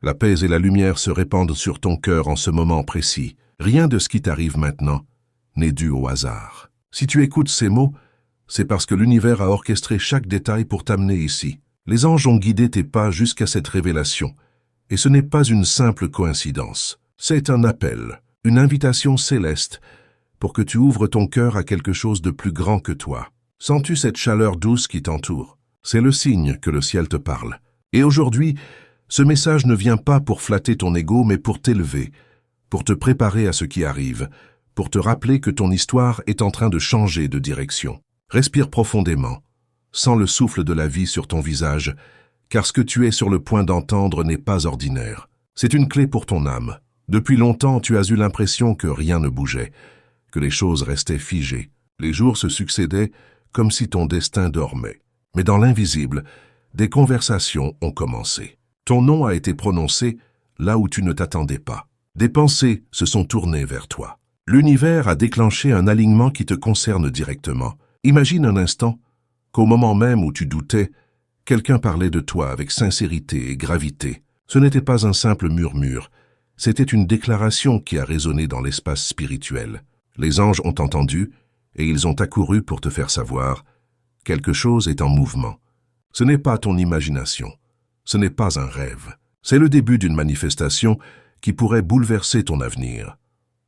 La paix et la lumière se répandent sur ton cœur en ce moment précis. Rien de ce qui t'arrive maintenant n'est dû au hasard. Si tu écoutes ces mots, c'est parce que l'univers a orchestré chaque détail pour t'amener ici. Les anges ont guidé tes pas jusqu'à cette révélation. Et ce n'est pas une simple coïncidence. C'est un appel, une invitation céleste pour que tu ouvres ton cœur à quelque chose de plus grand que toi. Sens-tu cette chaleur douce qui t'entoure? C'est le signe que le ciel te parle. Et aujourd'hui, ce message ne vient pas pour flatter ton ego, mais pour t'élever, pour te préparer à ce qui arrive, pour te rappeler que ton histoire est en train de changer de direction. Respire profondément, sens le souffle de la vie sur ton visage, car ce que tu es sur le point d'entendre n'est pas ordinaire. C'est une clé pour ton âme. Depuis longtemps, tu as eu l'impression que rien ne bougeait, que les choses restaient figées. Les jours se succédaient comme si ton destin dormait. Mais dans l'invisible, des conversations ont commencé. Ton nom a été prononcé là où tu ne t'attendais pas. Des pensées se sont tournées vers toi. L'univers a déclenché un alignement qui te concerne directement. Imagine un instant qu'au moment même où tu doutais, quelqu'un parlait de toi avec sincérité et gravité. Ce n'était pas un simple murmure, c'était une déclaration qui a résonné dans l'espace spirituel. Les anges ont entendu et ils ont accouru pour te faire savoir « Quelque chose est en mouvement ». Ce n'est pas ton imagination, ce n'est pas un rêve. C'est le début d'une manifestation qui pourrait bouleverser ton avenir.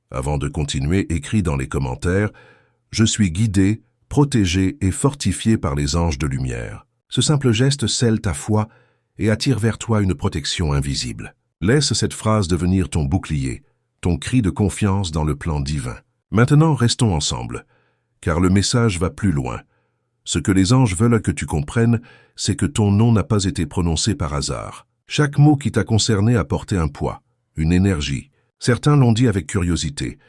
Avant de continuer, écris dans les commentaires « Je suis guidé, protégé et fortifié par les anges de lumière ». Ce simple geste scelle ta foi et attire vers toi une protection invisible. Laisse cette phrase devenir ton bouclier, ton cri de confiance dans le plan divin. Maintenant, restons ensemble, car le message va plus loin. Ce que les anges veulent que tu comprennes, c'est que ton nom n'a pas été prononcé par hasard. Chaque mot qui t'a concerné a porté un poids, une énergie. Certains l'ont dit avec curiosité,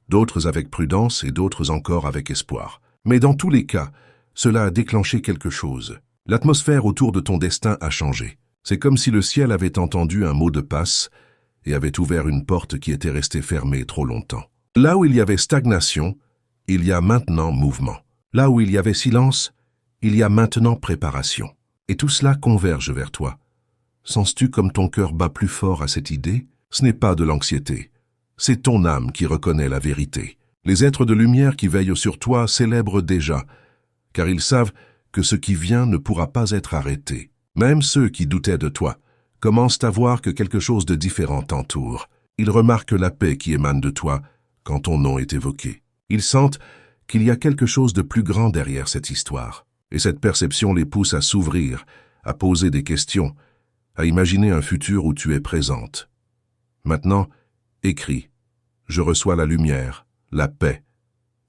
d'autres avec prudence et d'autres encore avec espoir. Mais dans tous les cas, cela a déclenché quelque chose. L'atmosphère autour de ton destin a changé. C'est comme si le ciel avait entendu un mot de passe et avait ouvert une porte qui était restée fermée trop longtemps. Là où il y avait stagnation, il y a maintenant mouvement. Là où il y avait silence, il y a maintenant préparation. Et tout cela converge vers toi. Sens-tu comme ton cœur bat plus fort à cette idée? Ce n'est pas de l'anxiété. C'est ton âme qui reconnaît la vérité. Les êtres de lumière qui veillent sur toi célèbrent déjà, car ils savent que ce qui vient ne pourra pas être arrêté. Même ceux qui doutaient de toi commencent à voir que quelque chose de différent t'entoure. Ils remarquent la paix qui émane de toi quand ton nom est évoqué. Ils sentent qu'il y a quelque chose de plus grand derrière cette histoire. Et cette perception les pousse à s'ouvrir, à poser des questions, à imaginer un futur où tu es présente. Maintenant, écris. Je reçois la lumière, la paix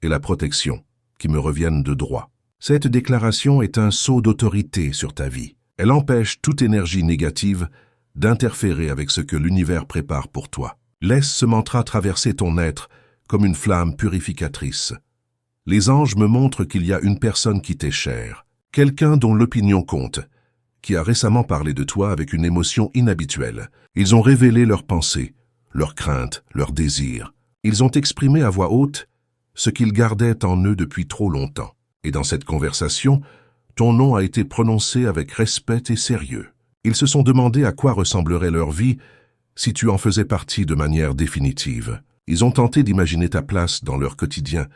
et la protection qui me reviennent de droit. Cette déclaration est un sceau d'autorité sur ta vie. Elle empêche toute énergie négative d'interférer avec ce que l'univers prépare pour toi. Laisse ce mantra traverser ton être comme une flamme purificatrice. Les anges me montrent qu'il y a une personne qui t'est chère, quelqu'un dont l'opinion compte, qui a récemment parlé de toi avec une émotion inhabituelle. Ils ont révélé leurs pensées, leurs craintes, leurs désirs. Ils ont exprimé à voix haute ce qu'ils gardaient en eux depuis trop longtemps. Et dans cette conversation, ton nom a été prononcé avec respect et sérieux. Ils se sont demandé à quoi ressemblerait leur vie si tu en faisais partie de manière définitive. Ils ont tenté d'imaginer ta place dans leur quotidien,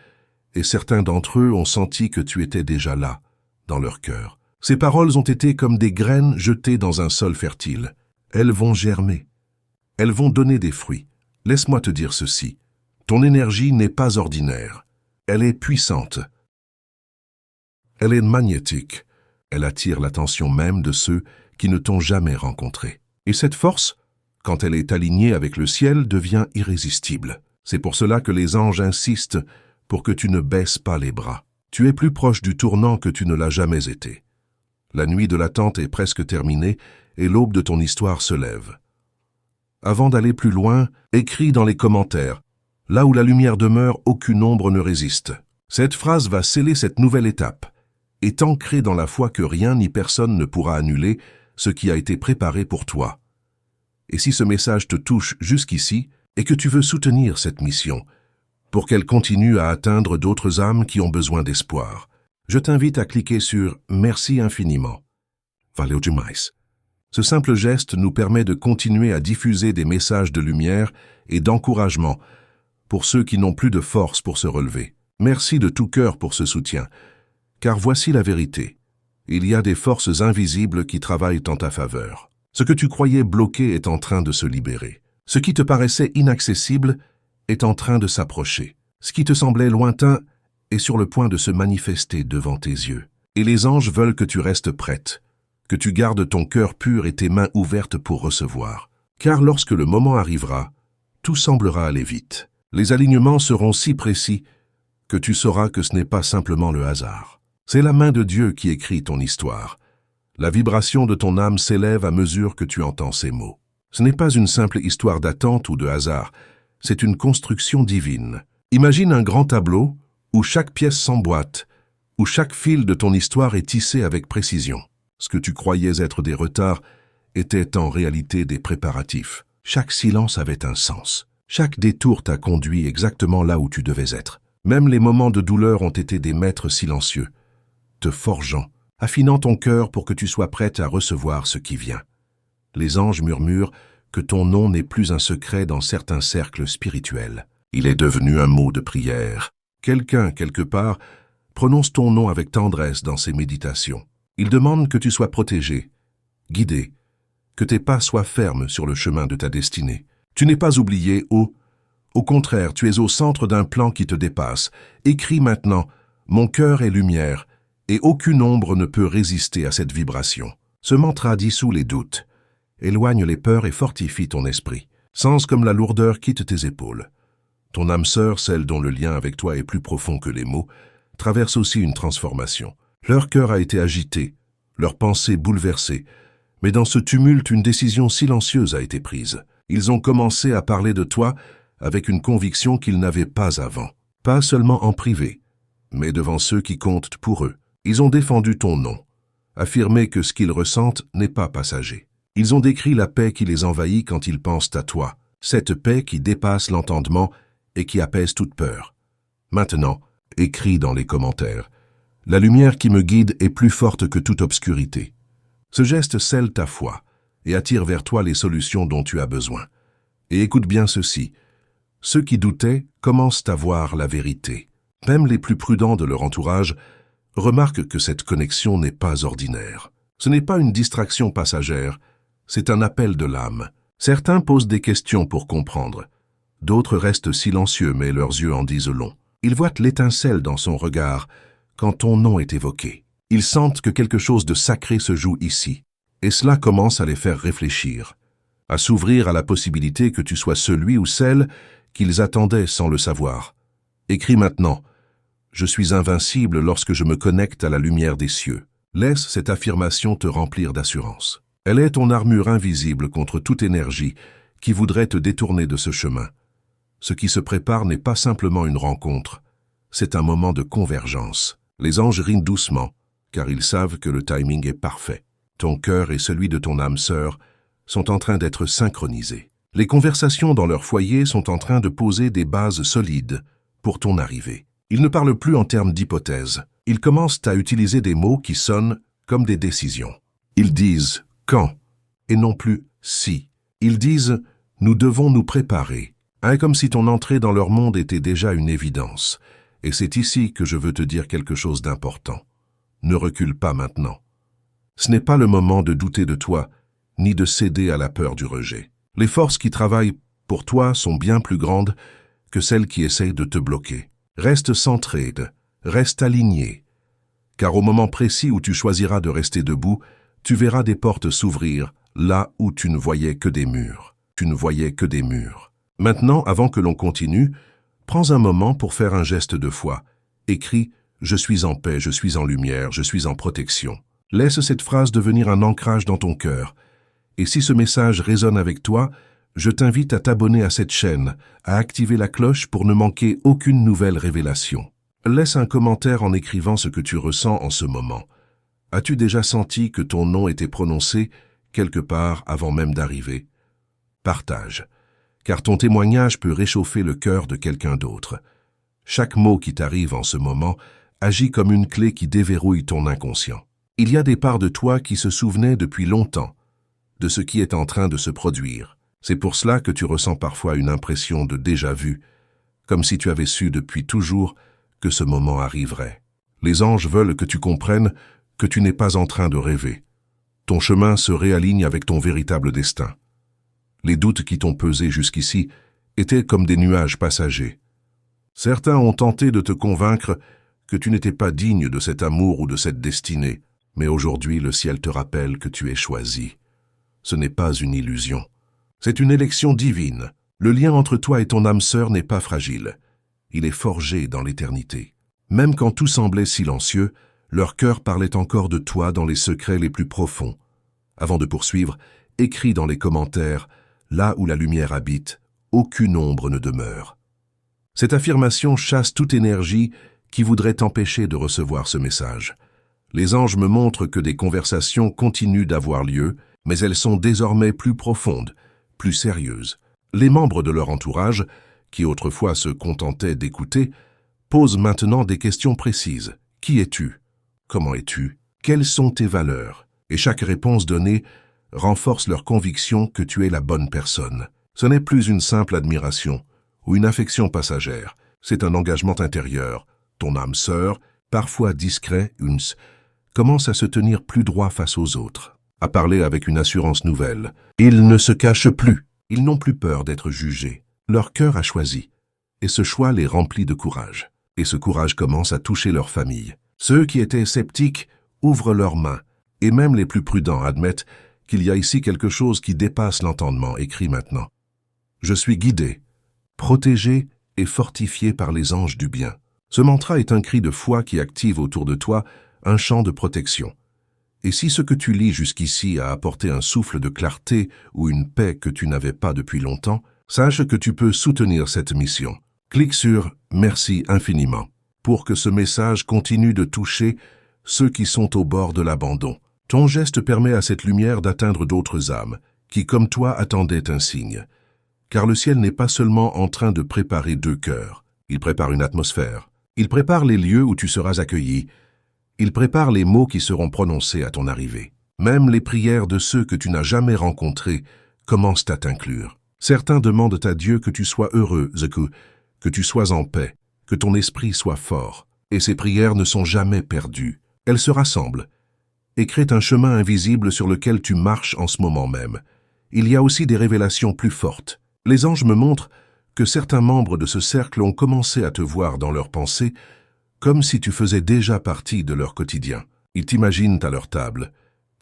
et certains d'entre eux ont senti que tu étais déjà là, dans leur cœur. Ces paroles ont été comme des graines jetées dans un sol fertile. Elles vont germer. Elles vont donner des fruits. Laisse-moi te dire ceci. Ton énergie n'est pas ordinaire. Elle est puissante. Elle est magnétique. Elle attire l'attention même de ceux qui ne t'ont jamais rencontré. Et cette force, quand elle est alignée avec le ciel, devient irrésistible. C'est pour cela que les anges insistent pour que tu ne baisses pas les bras. Tu es plus proche du tournant que tu ne l'as jamais été. La nuit de l'attente est presque terminée et l'aube de ton histoire se lève. Avant d'aller plus loin, écris dans les commentaires. Là où la lumière demeure, aucune ombre ne résiste. Cette phrase va sceller cette nouvelle étape. Est ancré dans la foi que rien ni personne ne pourra annuler ce qui a été préparé pour toi. Et si ce message te touche jusqu'ici et que tu veux soutenir cette mission, pour qu'elle continue à atteindre d'autres âmes qui ont besoin d'espoir, je t'invite à cliquer sur « Merci infiniment ». Valeu demais. Ce simple geste nous permet de continuer à diffuser des messages de lumière et d'encouragement pour ceux qui n'ont plus de force pour se relever. Merci de tout cœur pour ce soutien, car voici la vérité. Il y a des forces invisibles qui travaillent en ta faveur. Ce que tu croyais bloqué est en train de se libérer. Ce qui te paraissait inaccessible est en train de s'approcher. Ce qui te semblait lointain est sur le point de se manifester devant tes yeux. Et les anges veulent que tu restes prête, que tu gardes ton cœur pur et tes mains ouvertes pour recevoir. Car lorsque le moment arrivera, tout semblera aller vite. Les alignements seront si précis que tu sauras que ce n'est pas simplement le hasard. C'est la main de Dieu qui écrit ton histoire. La vibration de ton âme s'élève à mesure que tu entends ces mots. Ce n'est pas une simple histoire d'attente ou de hasard, c'est une construction divine. Imagine un grand tableau où chaque pièce s'emboîte, où chaque fil de ton histoire est tissé avec précision. Ce que tu croyais être des retards était en réalité des préparatifs. Chaque silence avait un sens. Chaque détour t'a conduit exactement là où tu devais être. Même les moments de douleur ont été des maîtres silencieux, te forgeant, affinant ton cœur pour que tu sois prête à recevoir ce qui vient. Les anges murmurent que ton nom n'est plus un secret dans certains cercles spirituels. Il est devenu un mot de prière. Quelqu'un, quelque part, prononce ton nom avec tendresse dans ses méditations. Il demande que tu sois protégé, guidé, que tes pas soient fermes sur le chemin de ta destinée. Tu n'es pas oublié, au contraire, tu es au centre d'un plan qui te dépasse. Écris maintenant, mon cœur est lumière, et aucune ombre ne peut résister à cette vibration. Ce mantra dissout les doutes, éloigne les peurs et fortifie ton esprit. Sens comme la lourdeur quitte tes épaules. Ton âme sœur, celle dont le lien avec toi est plus profond que les mots, traverse aussi une transformation. Leur cœur a été agité, leurs pensées bouleversées, mais dans ce tumulte, une décision silencieuse a été prise. Ils ont commencé à parler de toi avec une conviction qu'ils n'avaient pas avant. Pas seulement en privé, mais devant ceux qui comptent pour eux. Ils ont défendu ton nom, affirmé que ce qu'ils ressentent n'est pas passager. Ils ont décrit la paix qui les envahit quand ils pensent à toi, cette paix qui dépasse l'entendement et qui apaise toute peur. Maintenant, écris dans les commentaires. La lumière qui me guide est plus forte que toute obscurité. Ce geste scelle ta foi et attire vers toi les solutions dont tu as besoin. Et écoute bien ceci. Ceux qui doutaient commencent à voir la vérité. Même les plus prudents de leur entourage remarquent que cette connexion n'est pas ordinaire. Ce n'est pas une distraction passagère, c'est un appel de l'âme. Certains posent des questions pour comprendre. D'autres restent silencieux, mais leurs yeux en disent long. Ils voient l'étincelle dans son regard quand ton nom est évoqué. Ils sentent que quelque chose de sacré se joue ici. Et cela commence à les faire réfléchir, à s'ouvrir à la possibilité que tu sois celui ou celle qu'ils attendaient sans le savoir. Écris maintenant. Je suis invincible lorsque je me connecte à la lumière des cieux. Laisse cette affirmation te remplir d'assurance. Elle est ton armure invisible contre toute énergie qui voudrait te détourner de ce chemin. Ce qui se prépare n'est pas simplement une rencontre, c'est un moment de convergence. Les anges rient doucement, car ils savent que le timing est parfait. Ton cœur et celui de ton âme sœur sont en train d'être synchronisés. Les conversations dans leur foyer sont en train de poser des bases solides pour ton arrivée. Ils ne parlent plus en termes d'hypothèses. Ils commencent à utiliser des mots qui sonnent comme des décisions. Ils disent « quand » et non plus « si ». Ils disent « nous devons nous préparer ». Comme si ton entrée dans leur monde était déjà une évidence. Et c'est ici que je veux te dire quelque chose d'important. Ne recule pas maintenant. Ce n'est pas le moment de douter de toi, ni de céder à la peur du rejet. Les forces qui travaillent pour toi sont bien plus grandes que celles qui essayent de te bloquer. Reste centré, reste aligné. Car au moment précis où tu choisiras de rester debout, tu verras des portes s'ouvrir là où tu ne voyais que des murs. Tu ne voyais que des murs. Maintenant, avant que l'on continue, prends un moment pour faire un geste de foi. Écris « Je suis en paix, je suis en lumière, je suis en protection ». Laisse cette phrase devenir un ancrage dans ton cœur. Et si ce message résonne avec toi, je t'invite à t'abonner à cette chaîne, à activer la cloche pour ne manquer aucune nouvelle révélation. Laisse un commentaire en écrivant ce que tu ressens en ce moment. As-tu déjà senti que ton nom était prononcé quelque part avant même d'arriver? Partage, car ton témoignage peut réchauffer le cœur de quelqu'un d'autre. Chaque mot qui t'arrive en ce moment agit comme une clé qui déverrouille ton inconscient. Il y a des parts de toi qui se souvenaient depuis longtemps, de ce qui est en train de se produire. C'est pour cela que tu ressens parfois une impression de déjà-vu, comme si tu avais su depuis toujours que ce moment arriverait. Les anges veulent que tu comprennes que tu n'es pas en train de rêver. Ton chemin se réaligne avec ton véritable destin. Les doutes qui t'ont pesé jusqu'ici étaient comme des nuages passagers. Certains ont tenté de te convaincre que tu n'étais pas digne de cet amour ou de cette destinée, mais aujourd'hui le ciel te rappelle que tu es choisi. Ce n'est pas une illusion. C'est une élection divine. Le lien entre toi et ton âme sœur n'est pas fragile. Il est forgé dans l'éternité. Même quand tout semblait silencieux, leur cœur parlait encore de toi dans les secrets les plus profonds. Avant de poursuivre, écris dans les commentaires, là où la lumière habite, aucune ombre ne demeure. Cette affirmation chasse toute énergie qui voudrait t'empêcher de recevoir ce message. Les anges me montrent que des conversations continuent d'avoir lieu, mais elles sont désormais plus profondes, plus sérieuses. Les membres de leur entourage, qui autrefois se contentaient d'écouter, posent maintenant des questions précises. Qui es-tu? Comment es-tu? Quelles sont tes valeurs? Et chaque réponse donnée renforce leur conviction que tu es la bonne personne. Ce n'est plus une simple admiration ou une affection passagère, c'est un engagement intérieur. Ton âme sœur, parfois discret, commence à se tenir plus droit face aux autres, à parler avec une assurance nouvelle. Ils ne se cachent plus, ils n'ont plus peur d'être jugés. Leur cœur a choisi, et ce choix les remplit de courage. Et ce courage commence à toucher leur famille. Ceux qui étaient sceptiques ouvrent leurs mains, et même les plus prudents admettent qu'il y a ici quelque chose qui dépasse l'entendement, écrit maintenant. Je suis guidé, protégé et fortifié par les anges du bien. Ce mantra est un cri de foi qui active autour de toi un champ de protection. Et si ce que tu lis jusqu'ici a apporté un souffle de clarté ou une paix que tu n'avais pas depuis longtemps, sache que tu peux soutenir cette mission. Clique sur « Merci infiniment » pour que ce message continue de toucher ceux qui sont au bord de l'abandon. Ton geste permet à cette lumière d'atteindre d'autres âmes qui, comme toi, attendaient un signe. Car le ciel n'est pas seulement en train de préparer deux cœurs, il prépare une atmosphère. Il prépare les lieux où tu seras accueilli. Il prépare les mots qui seront prononcés à ton arrivée. Même les prières de ceux que tu n'as jamais rencontrés commencent à t'inclure. Certains demandent à Dieu que tu sois heureux, que tu sois en paix, que ton esprit soit fort. Et ces prières ne sont jamais perdues. Elles se rassemblent et créent un chemin invisible sur lequel tu marches en ce moment même. Il y a aussi des révélations plus fortes. Les anges me montrent que certains membres de ce cercle ont commencé à te voir dans leurs pensées, comme si tu faisais déjà partie de leur quotidien. Ils t'imaginent à leur table,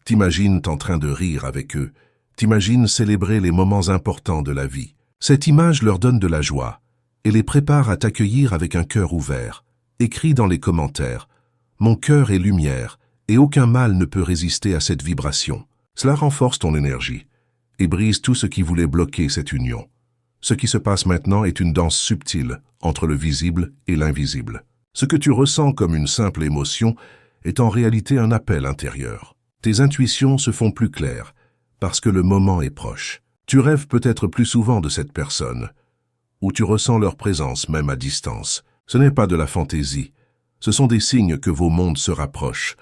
t'imaginent en train de rire avec eux, t'imaginent célébrer les moments importants de la vie. Cette image leur donne de la joie et les prépare à t'accueillir avec un cœur ouvert. Écris dans les commentaires « Mon cœur est lumière et aucun mal ne peut résister à cette vibration ». Cela renforce ton énergie et brise tout ce qui voulait bloquer cette union. Ce qui se passe maintenant est une danse subtile entre le visible et l'invisible. Ce que tu ressens comme une simple émotion est en réalité un appel intérieur. Tes intuitions se font plus claires parce que le moment est proche. Tu rêves peut-être plus souvent de cette personne, ou tu ressens leur présence même à distance. Ce n'est pas de la fantaisie, ce sont des signes que vos mondes se rapprochent.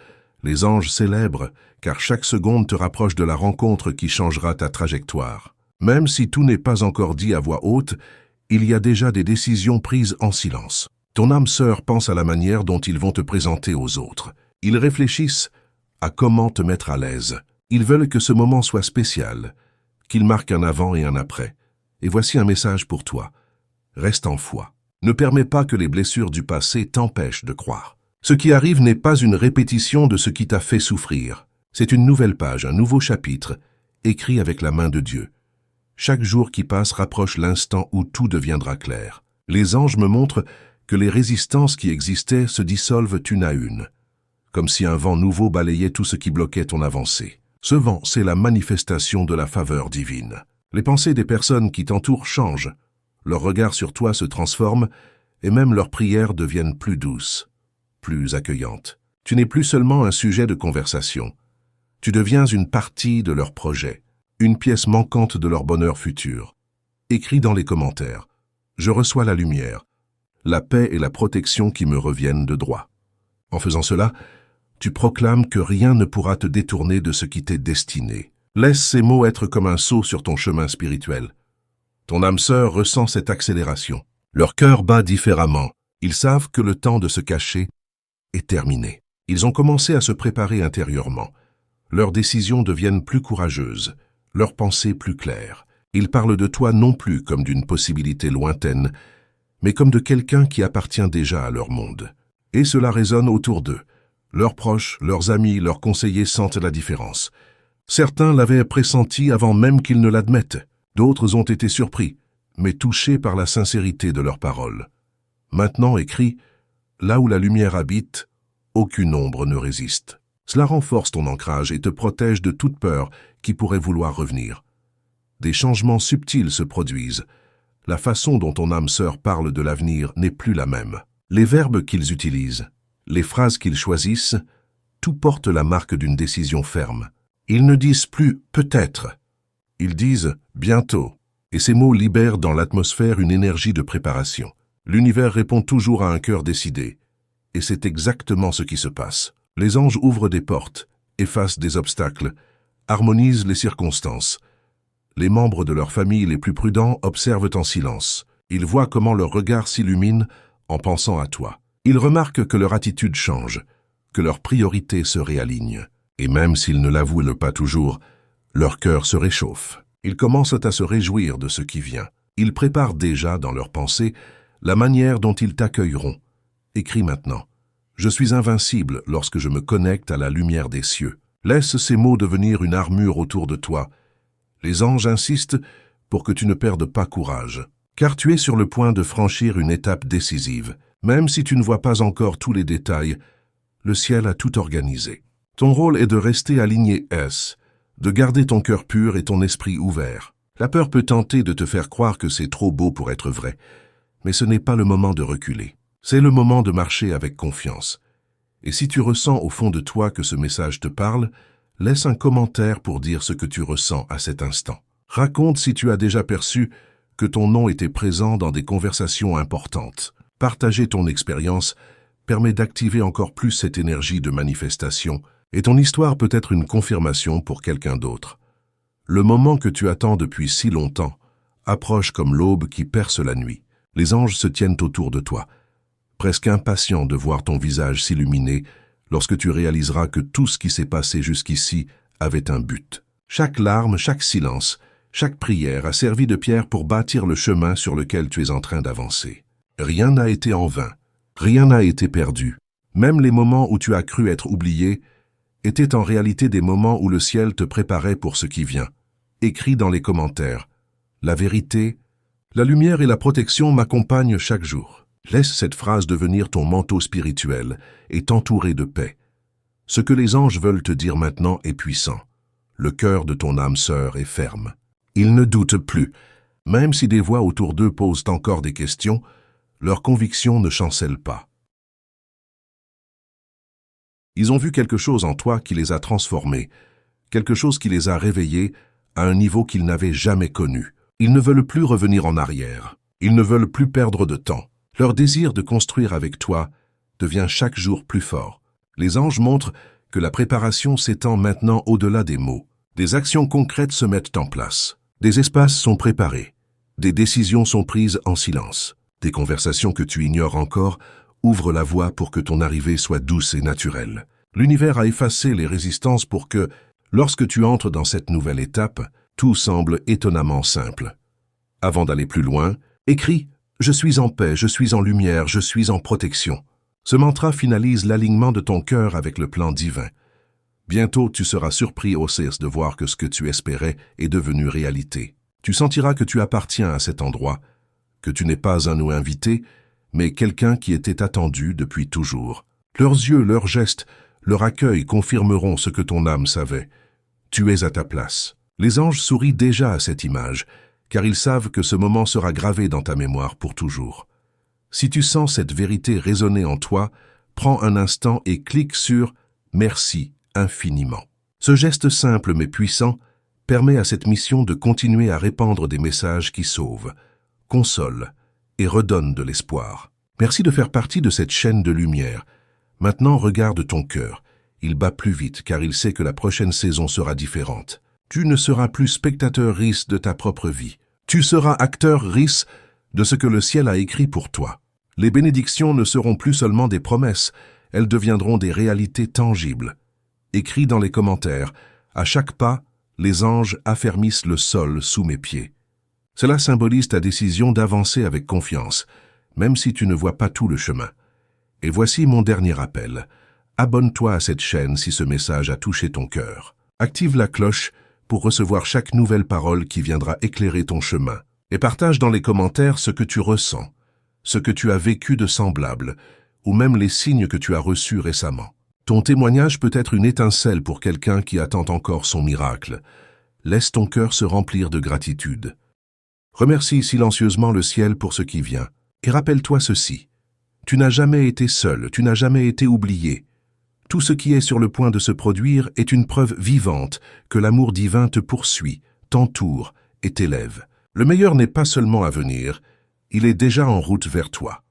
Les anges célèbrent car chaque seconde te rapproche de la rencontre qui changera ta trajectoire. Même si tout n'est pas encore dit à voix haute, il y a déjà des décisions prises en silence. Ton âme sœur pense à la manière dont ils vont te présenter aux autres. Ils réfléchissent à comment te mettre à l'aise. Ils veulent que ce moment soit spécial, qu'il marque un avant et un après. Et voici un message pour toi. Reste en foi. Ne permets pas que les blessures du passé t'empêchent de croire. Ce qui arrive n'est pas une répétition de ce qui t'a fait souffrir. C'est une nouvelle page, un nouveau chapitre, écrit avec la main de Dieu. Chaque jour qui passe rapproche l'instant où tout deviendra clair. Les anges me montrent que les résistances qui existaient se dissolvent une à une, comme si un vent nouveau balayait tout ce qui bloquait ton avancée. Ce vent, c'est la manifestation de la faveur divine. Les pensées des personnes qui t'entourent changent, leur regard sur toi se transforme et même leurs prières deviennent plus douces, plus accueillantes. Tu n'es plus seulement un sujet de conversation, tu deviens une partie de leur projet. Une pièce manquante de leur bonheur futur. Écris dans les commentaires. Je reçois la lumière, la paix et la protection qui me reviennent de droit. En faisant cela, tu proclames que rien ne pourra te détourner de ce qui t'est destiné. Laisse ces mots être comme un saut sur ton chemin spirituel. Ton âme sœur ressent cette accélération. Leur cœur bat différemment. Ils savent que le temps de se cacher est terminé. Ils ont commencé à se préparer intérieurement. Leurs décisions deviennent plus courageuses, leurs pensées plus claires. Ils parlent de toi non plus comme d'une possibilité lointaine, mais comme de quelqu'un qui appartient déjà à leur monde. Et cela résonne autour d'eux. Leurs proches, leurs amis, leurs conseillers sentent la différence. Certains l'avaient pressenti avant même qu'ils ne l'admettent. D'autres ont été surpris, mais touchés par la sincérité de leurs paroles. Maintenant écrit, là où la lumière habite, aucune ombre ne résiste. Cela renforce ton ancrage et te protège de toute peur qui pourrait vouloir revenir. Des changements subtils se produisent. La façon dont ton âme sœur parle de l'avenir n'est plus la même. Les verbes qu'ils utilisent, les phrases qu'ils choisissent, tout porte la marque d'une décision ferme. Ils ne disent plus « peut-être », ils disent « bientôt », et ces mots libèrent dans l'atmosphère une énergie de préparation. L'univers répond toujours à un cœur décidé, et c'est exactement ce qui se passe. Les anges ouvrent des portes, effacent des obstacles, harmonisent les circonstances. Les membres de leur famille les plus prudents observent en silence. Ils voient comment leur regard s'illumine en pensant à toi. Ils remarquent que leur attitude change, que leurs priorités se réalignent. Et même s'ils ne l'avouent pas toujours, leur cœur se réchauffe. Ils commencent à se réjouir de ce qui vient. Ils préparent déjà dans leurs pensées la manière dont ils t'accueilleront. Écris maintenant. Je suis invincible lorsque je me connecte à la lumière des cieux. Laisse ces mots devenir une armure autour de toi. Les anges insistent pour que tu ne perdes pas courage, car tu es sur le point de franchir une étape décisive. Même si tu ne vois pas encore tous les détails, le ciel a tout organisé. Ton rôle est de rester aligné de garder ton cœur pur et ton esprit ouvert. La peur peut tenter de te faire croire que c'est trop beau pour être vrai, mais ce n'est pas le moment de reculer. C'est le moment de marcher avec confiance. Et si tu ressens au fond de toi que ce message te parle, laisse un commentaire pour dire ce que tu ressens à cet instant. Raconte si tu as déjà perçu que ton nom était présent dans des conversations importantes. Partager ton expérience permet d'activer encore plus cette énergie de manifestation, et ton histoire peut être une confirmation pour quelqu'un d'autre. Le moment que tu attends depuis si longtemps approche comme l'aube qui perce la nuit. Les anges se tiennent autour de toi, presque impatients de voir ton visage s'illuminer lorsque tu réaliseras que tout ce qui s'est passé jusqu'ici avait un but. Chaque larme, chaque silence, chaque prière a servi de pierre pour bâtir le chemin sur lequel tu es en train d'avancer. Rien n'a été en vain, rien n'a été perdu. Même les moments où tu as cru être oublié étaient en réalité des moments où le ciel te préparait pour ce qui vient. Écris dans les commentaires. La vérité, la lumière et la protection m'accompagnent chaque jour. Laisse cette phrase devenir ton manteau spirituel et t'entourer de paix. Ce que les anges veulent te dire maintenant est puissant. Le cœur de ton âme sœur est ferme. Ils ne doutent plus. Même si des voix autour d'eux posent encore des questions, leurs convictions ne chancellent pas. Ils ont vu quelque chose en toi qui les a transformés, quelque chose qui les a réveillés à un niveau qu'ils n'avaient jamais connu. Ils ne veulent plus revenir en arrière. Ils ne veulent plus perdre de temps. Leur désir de construire avec toi devient chaque jour plus fort. Les anges montrent que la préparation s'étend maintenant au-delà des mots. Des actions concrètes se mettent en place. Des espaces sont préparés. Des décisions sont prises en silence. Des conversations que tu ignores encore ouvrent la voie pour que ton arrivée soit douce et naturelle. L'univers a effacé les résistances pour que, lorsque tu entres dans cette nouvelle étape, tout semble étonnamment simple. Avant d'aller plus loin, écris « Je suis en paix, je suis en lumière, je suis en protection ». Ce mantra finalise l'alignement de ton cœur avec le plan divin. Bientôt, tu seras surpris au cesse de voir que ce que tu espérais est devenu réalité. Tu sentiras que tu appartiens à cet endroit, que tu n'es pas un ou invité, mais quelqu'un qui était attendu depuis toujours. Leurs yeux, leurs gestes, leur accueil confirmeront ce que ton âme savait. Tu es à ta place. Les anges sourient déjà à cette image, car ils savent que ce moment sera gravé dans ta mémoire pour toujours. Si tu sens cette vérité résonner en toi, prends un instant et clique sur « Merci infiniment ». Ce geste simple mais puissant permet à cette mission de continuer à répandre des messages qui sauvent, consolent et redonnent de l'espoir. Merci de faire partie de cette chaîne de lumière. Maintenant, regarde ton cœur. Il bat plus vite car il sait que la prochaine saison sera différente. Tu ne seras plus spectateur RIS de ta propre vie. Tu seras acteur RIS de ce que le ciel a écrit pour toi. Les bénédictions ne seront plus seulement des promesses, elles deviendront des réalités tangibles. Écris dans les commentaires, à chaque pas, les anges affermissent le sol sous mes pieds. Cela symbolise ta décision d'avancer avec confiance, même si tu ne vois pas tout le chemin. Et voici mon dernier appel. Abonne-toi à cette chaîne si ce message a touché ton cœur. Active la cloche pour recevoir chaque nouvelle parole qui viendra éclairer ton chemin. Et partage dans les commentaires ce que tu ressens, ce que tu as vécu de semblable, ou même les signes que tu as reçus récemment. Ton témoignage peut être une étincelle pour quelqu'un qui attend encore son miracle. Laisse ton cœur se remplir de gratitude. Remercie silencieusement le ciel pour ce qui vient. Et rappelle-toi ceci. Tu n'as jamais été seul, tu n'as jamais été oublié. Tout ce qui est sur le point de se produire est une preuve vivante que l'amour divin te poursuit, t'entoure et t'élève. Le meilleur n'est pas seulement à venir, il est déjà en route vers toi.